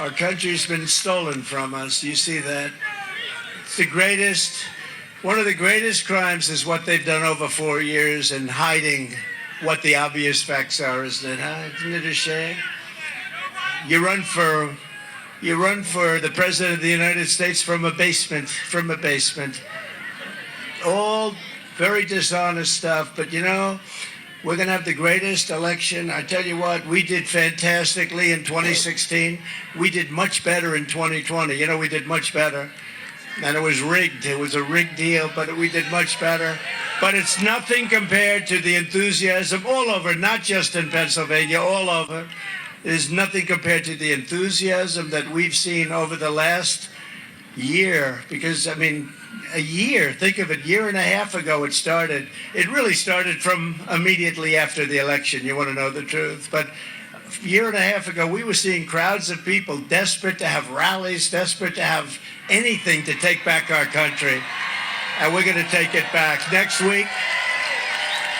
Our country's been stolen from us. You see that? It's the greatest, one of the greatest crimes is what they've done over 4 years and hiding what the obvious facts are, isn't it? Huh? Isn't it a shame? You run for the President of the United States from a basement. All very dishonest stuff, but you know, we're going to have the greatest election. I tell you what, we did fantastically in 2016. We did much better in 2020. You know, we did much better. And it was rigged. It was a rigged deal, but we did much better. But it's nothing compared to the enthusiasm all over, not just in Pennsylvania, all over. It is nothing compared to the enthusiasm that we've seen over the last year. Because, I mean, a year, think of it, year and a half ago it started. It really started from immediately after the election, you want to know the truth. But a year and a half ago, we were seeing crowds of people desperate to have rallies, desperate to have anything to take back our country. And we're going to take it back. Next week,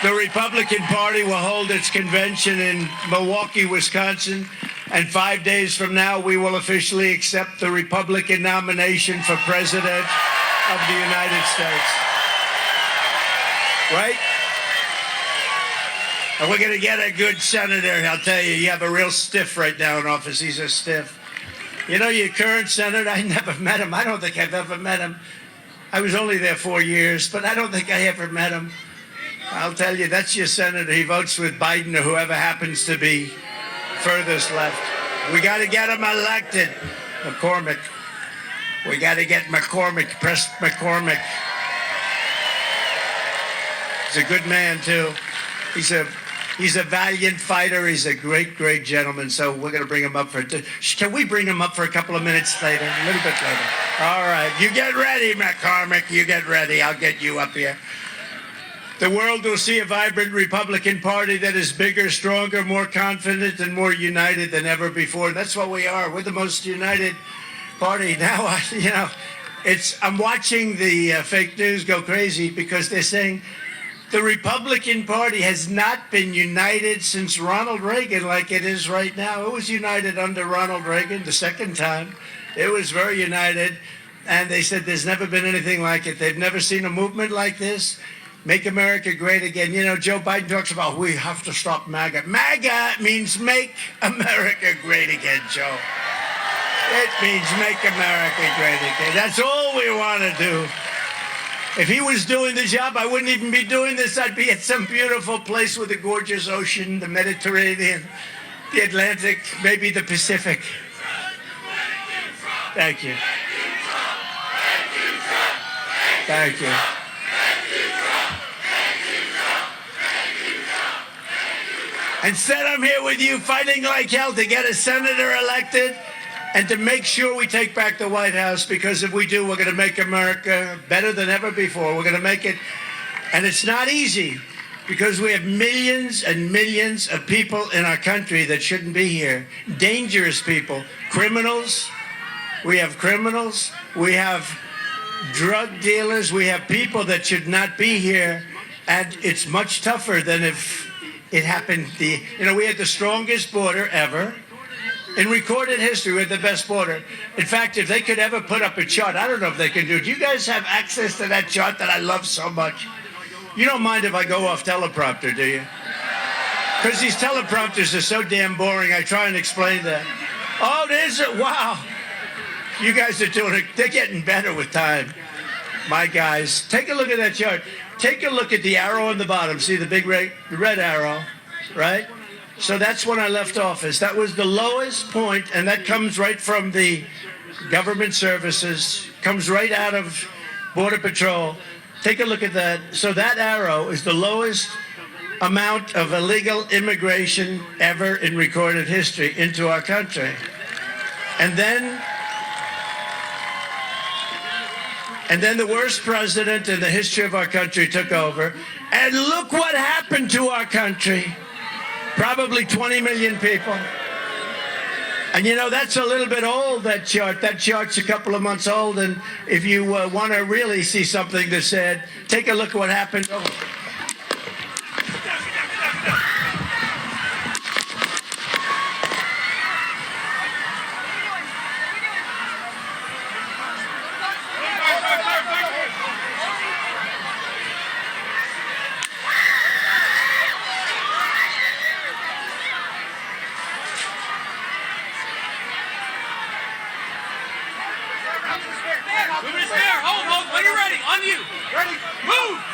the Republican Party will hold its convention in Milwaukee, Wisconsin. And 5 days from now, we will officially accept the Republican nomination for President of the United States. Right? And we're going to get a good senator. I'll tell you, you have a real stiff right now in office. He's a stiff. You know, your current senator, I never met him. I don't think I've ever met him. I was only there 4 years, but I don't think I ever met him. I'll tell you, that's your senator. He votes with Biden or whoever happens to be furthest left. We got to get him elected. McCormick. We got to get McCormick, Press McCormick. He's a good man, too. He's a valiant fighter. He's a great, great gentleman. So we're going to bring him up for... Can we bring him up for a couple of minutes later? A little bit later. All right. You get ready, McCormick. You get ready. I'll get you up here. The world will see a vibrant Republican Party that is bigger, stronger, more confident, and more united than ever before. That's what we are. We're the most united party. Now, I'm watching the fake news go crazy because they're saying the Republican Party has not been united since Ronald Reagan like it is right now. It was united under Ronald Reagan the second time. It was very united. And they said there's never been anything like it. They've never seen a movement like this. Make America great again. You know, Joe Biden talks about we have to stop MAGA. MAGA means make America great again, Joe. It means make America great again. That's all we want to do. If he was doing the job, I wouldn't even be doing this. I'd be at some beautiful place with a gorgeous ocean, the Mediterranean, the Atlantic, maybe the Pacific. Thank you. Thank you. Instead, I'm here with you fighting like hell to get a senator elected and to make sure we take back the White House, because if we do, we're going to make America better than ever before. We're going to make it, and it's not easy because we have millions and millions of people in our country that shouldn't be here. Dangerous people, criminals. We have criminals. We have drug dealers. We have people that should not be here, and it's much tougher than if it happened. We had the strongest border ever. In recorded history, we had the best border. In fact, if they could ever put up a chart, I don't know if they can do it. Do you guys have access to that chart that I love so much? You don't mind if I go off teleprompter, do you? Because these teleprompters are so damn boring, I try and explain that. Oh, there's a, wow. You guys are doing it. They're getting better with time. My guys, take a look at that chart. Take a look at the arrow on the bottom. See the big red arrow, right? So that's when I left office. That was the lowest point, and that comes right from the government services, comes right out of Border Patrol. Take a look at that. So that arrow is the lowest amount of illegal immigration ever in recorded history into our country. And then the worst president in the history of our country took over. And look what happened to our country. Probably 20 million people. And you know, that's a little bit old, that chart. That chart's a couple of months old. And if you want to really see something that's said, take a look at what happened. Oh. On you. Ready? Move.